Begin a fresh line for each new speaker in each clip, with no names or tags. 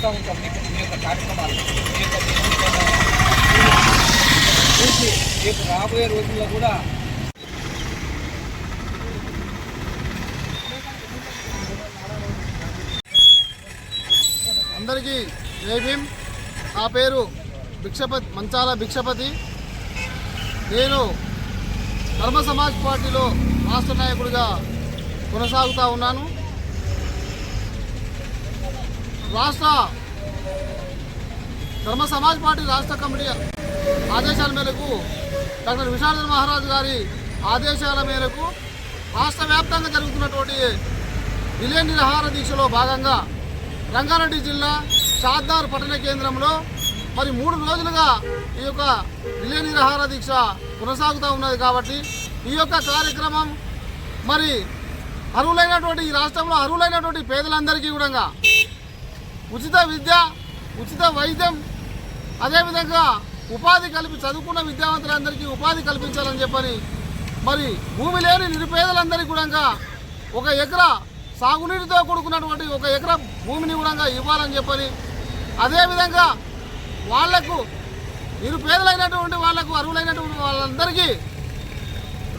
చేస్తూ ఉంటాం మీ యొక్క కార్యక్రమాలు మీ యొక్క చూసి రేపు రాబోయే రోజుల్లో కూడా
అందరికీ జై భీమ్. నా పేరు మంచాల భిక్షపతి. నేను ధర్మ సమాజ్ పార్టీలో రాష్ట్ర నాయకుడిగా కొనసాగుతూ ఉన్నాను. ధర్మ సమాజ్ పార్టీ రాష్ట్ర కమిటీ ఆదేశాల మేరకు డాక్టర్ విశారదన్ మహారాజ్ గారి ఆదేశాల మేరకు రాష్ట్ర వ్యాప్తంగా జరుగుతున్నటువంటి రిలే నిరాహార దీక్షలో భాగంగా రంగారెడ్డి జిల్లా షాద్నగర్ పట్టణ కేంద్రంలో మరి 3 రోజులుగా ఈ యొక్క రిలే నిరాహార దీక్ష కొనసాగుతూ ఉన్నది. కాబట్టి ఈ యొక్క కార్యక్రమం మరి అర్హులైనటువంటి ఈ రాష్ట్రంలో అర్హులైనటువంటి పేదలందరికీ కూడా ఉచిత విద్య, ఉచిత వైద్యం, అదేవిధంగా ఉపాధి చదువుకున్న విద్యావంతులందరికీ ఉపాధి కల్పించాలని చెప్పని మరి భూమి లేని నిరుపేదలందరికీ కూడా 1 ఎకరా సాగునీటితో కూడుకున్నటువంటి 1 ఎకరా భూమిని కూడా ఇవ్వాలని చెప్పని, అదేవిధంగా వాళ్లకు నిరుపేదలైనటువంటి వాళ్లకు అర్హులైనటువంటి వాళ్ళందరికీ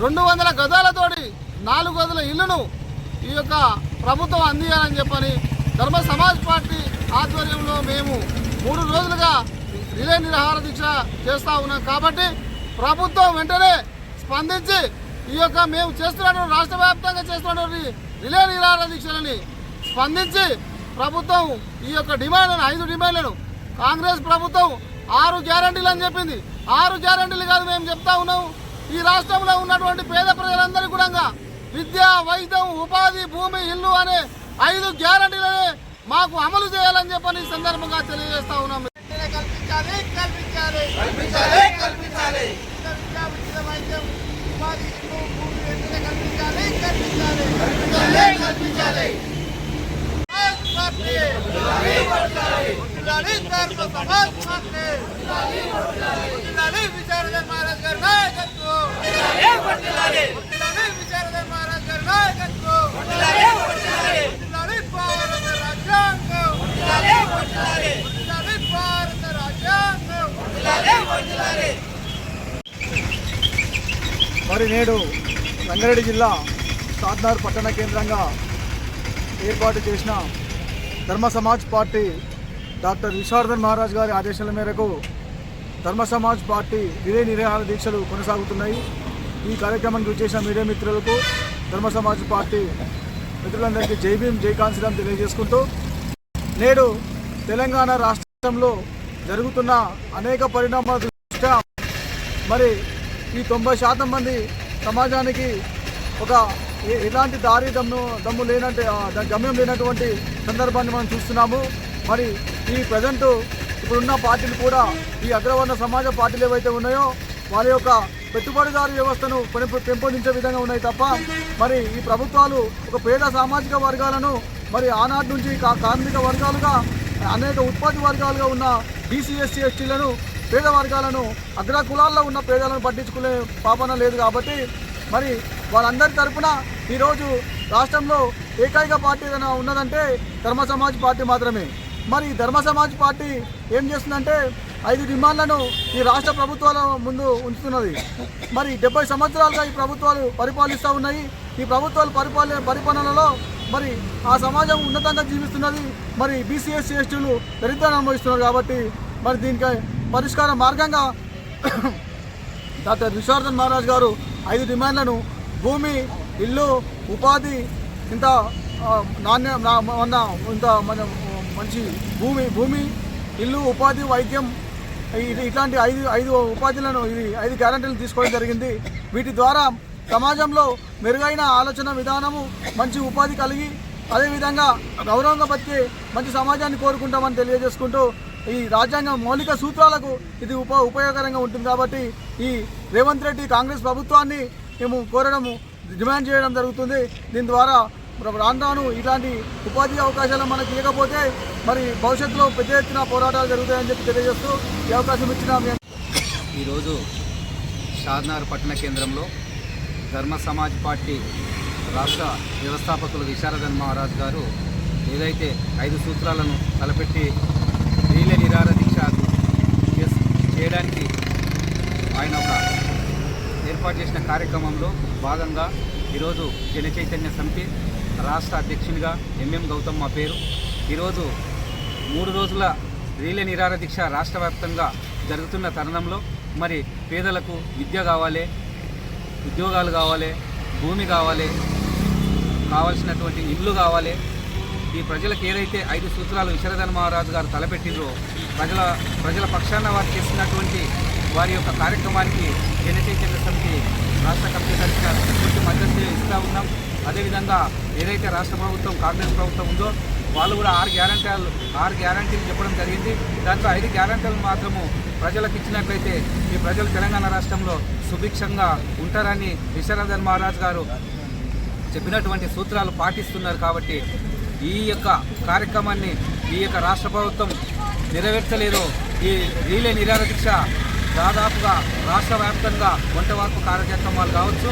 200 గజాలతోటి 4 గదుల ఇళ్లను ఈ యొక్క ప్రభుత్వం అందియాలని చెప్పని ధర్మ సమాజ్ పార్టీ ఆధ్వర్యంలో మేము 3 రోజులుగా రిలే నిరాహార దీక్ష చేస్తూ ఉన్నాం. కాబట్టి ప్రభుత్వం వెంటనే స్పందించి ఈ యొక్క మేము చేస్తున్నటువంటి రాష్ట్ర వ్యాప్తంగా చేస్తున్నటువంటి రిలే నిరాహార దీక్షలని స్పందించి ప్రభుత్వం ఈ యొక్క డిమాండ్లను 5 డిమాండ్లను కాంగ్రెస్ ప్రభుత్వం 6 గ్యారంటీలు అని చెప్పింది. 6 గ్యారంటీలు కాదు, మేము చెప్తా ఉన్నాము ఈ రాష్ట్రంలో ఉన్నటువంటి పేద ప్రజలందరికీ కూడా విద్య, వైద్యం, ఉపాధి, భూమి, ఇల్లు అనే 5 గ్యారంటీలనే మాకు అమలు చేయాలని చెప్పని ఈ సందర్భంగా తెలియజేస్తా ఉన్నాము. మరి నేడు రంగారెడ్డి జిల్లా షాద్నగర్ పట్టణ కేంద్రంగా ఏర్పాటు చేసిన ధర్మ సమాజ్ పార్టీ డాక్టర్ విశారదన్ మహారాజ్ గారి ఆదేశాల మేరకు ధర్మ సమాజ్ పార్టీ రిలే నిరాహార దీక్షలు కొనసాగుతున్నాయి. ఈ కార్యక్రమానికి వచ్చేసిన మీడియా మిత్రులకు, ధర్మ సమాజ్ పార్టీ మిత్రులందరికీ జై భీమ్, జై కాన్సీరామ్ తెలియజేసుకుంటూ నేడు తెలంగాణ రాష్ట్రంలో జరుగుతున్న అనేక పరిణామాల దృష్ట్యా మరి ఈ 90% మంది సమాజానికి ఒక ఎలాంటి దమ్ము లేనట్టు గమ్యం లేనటువంటి సందర్భాన్ని మనం చూస్తున్నాము. మరి ఈ ప్రజెంట్ ఇప్పుడున్న పార్టీలు కూడా ఈ అగ్రవర్ణ సమాజ పార్టీలు ఏవైతే ఉన్నాయో వారి యొక్క పెట్టుబడిదారు వ్యవస్థను పెంపొందించే విధంగా ఉన్నాయి తప్ప మరి ఈ ప్రభుత్వాలు ఒక పేద సామాజిక వర్గాలను మరి ఆనాటి నుంచి కార్మిక వర్గాలుగా అనేక ఉత్పత్తి వర్గాలుగా ఉన్న బీసీ, ఎస్సీ, ఎస్టీలను, పేద వర్గాలను, అగ్ర కులాల్లో ఉన్న పేదలను పట్టించుకునే పాపన లేదు. కాబట్టి మరి వాళ్ళందరి తరఫున ఈరోజు రాష్ట్రంలో ఏకైక పార్టీ ఏదైనా ఉన్నదంటే ధర్మ సమాజ్ పార్టీ మాత్రమే. మరి ధర్మ సమాజ్ పార్టీ ఏం చేస్తుందంటే 5 డిమాండ్లను ఈ రాష్ట్ర ప్రభుత్వాల ముందు ఉంచుతున్నది. మరి 70 సంవత్సరాలుగా ఈ ప్రభుత్వాలు పరిపాలిస్తూ ఉన్నాయి. ఈ ప్రభుత్వాల పరిపాలనలో మరి ఆ సమాజం ఉన్నతంగా జీవిస్తున్నది. మరి బీసీ, ఎస్సీ, ఎస్టీలు దరిద్రాన్ని అనుభవిస్తున్నారు. కాబట్టి మరి దీనికి పరిష్కార మార్గంగా డాక్టర్ విశారదన్ మహారాజ్ గారు 5 డిమాండ్లను భూమి, ఇల్లు, ఉపాధి, ఇంత మంచి భూమి, ఇల్లు, ఉపాధి, వైద్యం ఇట్లాంటి 5 ఉపాధులను 5 గ్యారంటీలు తీసుకోవడం జరిగింది. వీటి ద్వారా సమాజంలో మెరుగైన ఆలోచన విధానము, మంచి ఉపాధి కలిగి అదేవిధంగా గౌరవంగా బతికే మంచి సమాజాన్ని కోరుకుంటామని తెలియజేసుకుంటూ ఈ రాజ్యాంగ మౌలిక సూత్రాలకు ఇది ఉపయోగకరంగా ఉంటుంది. కాబట్టి ఈ రేవంత్ రెడ్డి కాంగ్రెస్ ప్రభుత్వాన్ని మేము డిమాండ్ చేయడం జరుగుతుంది. దీని ద్వారా రాను ఇలాంటి ఉపాధి అవకాశాలు మనకు ఇవ్వకపోతే మరి భవిష్యత్తులో పెద్ద ఎత్తున పోరాటాలు జరుగుతాయని చెప్పి తెలియజేస్తూ ఈ అవకాశం ఇచ్చిన
ఈరోజు షాద్నగర్ పట్టణ కేంద్రంలో ధర్మ సమాజ్ పార్టీ రాష్ట్ర వ్యవస్థాపకులు విశారదన్ మహారాజ్ గారు ఏదైతే 5 సూత్రాలను తలపెట్టి రీలే నిరాహార దీక్ష చేయడానికి ఆయన ఒక ఏర్పాటు చేసిన కార్యక్రమంలో భాగంగా ఈరోజు జన చైతన్య సమితి రాష్ట్ర అధ్యక్షునిగా ఎంఎం గౌతమ్ మా పేరు. ఈరోజు 3 రోజుల రీలే నిరాహార దీక్ష రాష్ట్ర వ్యాప్తంగా జరుగుతున్న తరుణంలో మరి పేదలకు విద్య కావాలి, ఉద్యోగాలు కావాలి, భూమి కావాలి, కావాల్సినటువంటి ఇల్లు కావాలి. ఈ ప్రజలకు ఏదైతే 5 సూత్రాలు విశ్వధర్మ మహారాజు గారు తలపెట్టిండ్రో ప్రజల పక్షాన వారు చేసినటువంటి వారి యొక్క కార్యక్రమానికి జన చైతన్య సమితి రాష్ట్ర కమిటీ తరఫున పూర్తి మద్దతు ఇస్తూ ఉన్నాం. అదేవిధంగా ఏదైతే రాష్ట్ర ప్రభుత్వం కాంగ్రెస్ ప్రభుత్వం ఉందో వాళ్ళు కూడా 6 గ్యారంటీలు చెప్పడం జరిగింది. దాంట్లో 5 గ్యారంటీలు మాత్రము ప్రజలకు ఇచ్చినట్లయితే ఈ ప్రజలు తెలంగాణ రాష్ట్రంలో సుభిక్షంగా ఉంటారని విశ్వధర్మ మహారాజు గారు చెప్పినటువంటి సూత్రాలు పాటిస్తున్నారు. కాబట్టి ఈ యొక్క కార్యక్రమాన్ని ఈ యొక్క రాష్ట్ర ప్రభుత్వం నెరవేర్చలేదు. ఈ రీలే నిరాహార దీక్ష దాదాపుగా రాష్ట్ర వ్యాప్తంగా వంట వార్పు కార్యక్రమాలు కావచ్చు,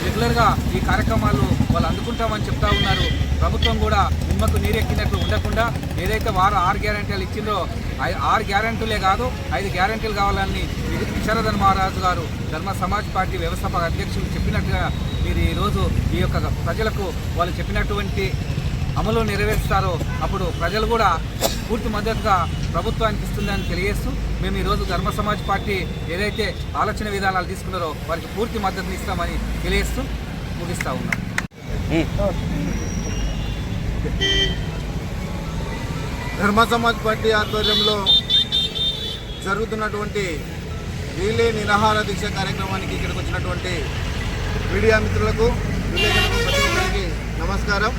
రెగ్యులర్గా ఈ కార్యక్రమాలు వాళ్ళు అందుకుంటామని చెప్తా ఉన్నారు. ప్రభుత్వం కూడా నిమ్మకు నీరెక్కినట్లు ఉండకుండా ఏదైతే వారు 6 గ్యారంటీలు ఇచ్చిందో 6 గ్యారంటీలే కాదు 5 గ్యారంటీలు కావాలని విశ్వధర్మ మహారాజు గారు ధర్మ సమాజ్ పార్టీ వ్యవస్థాపక అధ్యక్షులు చెప్పినట్టుగా మీరు ఈరోజు ఈ యొక్క ప్రజలకు వాళ్ళు చెప్పినటువంటి అమలు నెరవేరుస్తారో అప్పుడు ప్రజలు కూడా పూర్తి మద్దతుగా ప్రభుత్వానికి ఇస్తుందని తెలియజేస్తూ మేము ఈరోజు ధర్మ సమాజ్ పార్టీ ఏదైతే ఆలోచన విధానాలు తీసుకున్నారో వారికి పూర్తి మద్దతుని ఇస్తామని తెలియజేస్తూ ముగిస్తూ ఉన్నాం.
ధర్మ సమాజ్ పార్టీ ఆధ్వర్యంలో జరుగుతున్నటువంటి రీలే నిరాహార దీక్ష కార్యక్రమానికి ఇక్కడికి వచ్చినటువంటి మీడియా మిత్రులకు విలేకరులకు ప్రతి ఒక్కరికి నమస్కారం.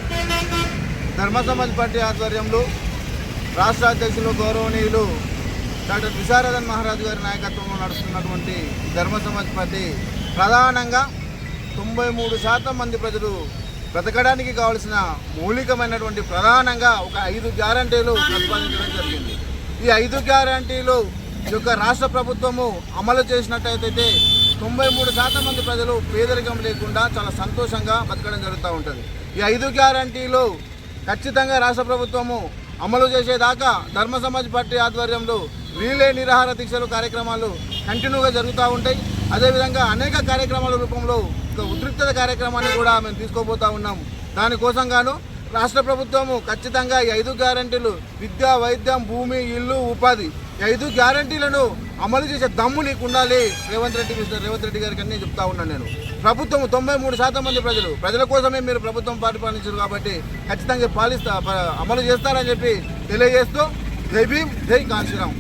ధర్మ సమాజ్ పార్టీ ఆధ్వర్యంలో రాష్ట్ర అధ్యక్షులు గౌరవనీయులు డాక్టర్ విశ్వధర్మ మహారాజు గారి నాయకత్వంలో నడుస్తున్నటువంటి ధర్మ సమాజ్ పార్టీ ప్రధానంగా 93% మంది ప్రజలు బ్రతకడానికి కావాల్సిన మౌలికమైనటువంటి ప్రధానంగా ఒక 5 గ్యారంటీలు ప్రతిపాదించడం జరిగింది. ఈ 5 గ్యారంటీలు యొక్క రాష్ట్ర ప్రభుత్వము అమలు చేసినట్టయితే 93% మంది ప్రజలు పేదరికం లేకుండా చాలా సంతోషంగా బతకడం జరుగుతూ ఉంటుంది. ఈ 5 గ్యారంటీలు ఖచ్చితంగా రాష్ట్ర ప్రభుత్వము అమలు చేసేదాకా ధర్మ సమాజ్ పార్టీ ఆధ్వర్యంలో రీలే నిరాహార దీక్షలు కార్యక్రమాలు కంటిన్యూగా జరుగుతూ ఉంటాయి. అదేవిధంగా అనేక కార్యక్రమాల రూపంలో ఒక ఉద్రిక్తత కార్యక్రమాన్ని కూడా మేము తీసుకోబోతూ ఉన్నాం. దానికోసం గాను రాష్ట్ర ప్రభుత్వము ఖచ్చితంగా ఈ 5 గ్యారంటీలు విద్య, వైద్యం, భూమి, ఇల్లు, ఉపాధి 5 గ్యారంటీలను అమలు చేసే దమ్ము నీకు ఉండాలి రేవంత్ రెడ్డి గారికి అని నేను చెప్తా ఉన్నాను. నేను ప్రభుత్వం 93% మంది ప్రజల కోసమే మీరు ప్రభుత్వం పరిపాలించారు కాబట్టి ఖచ్చితంగా అమలు చేస్తారని చెప్పి తెలియజేస్తూ జై భీమ్, జై కాంశీరామ్.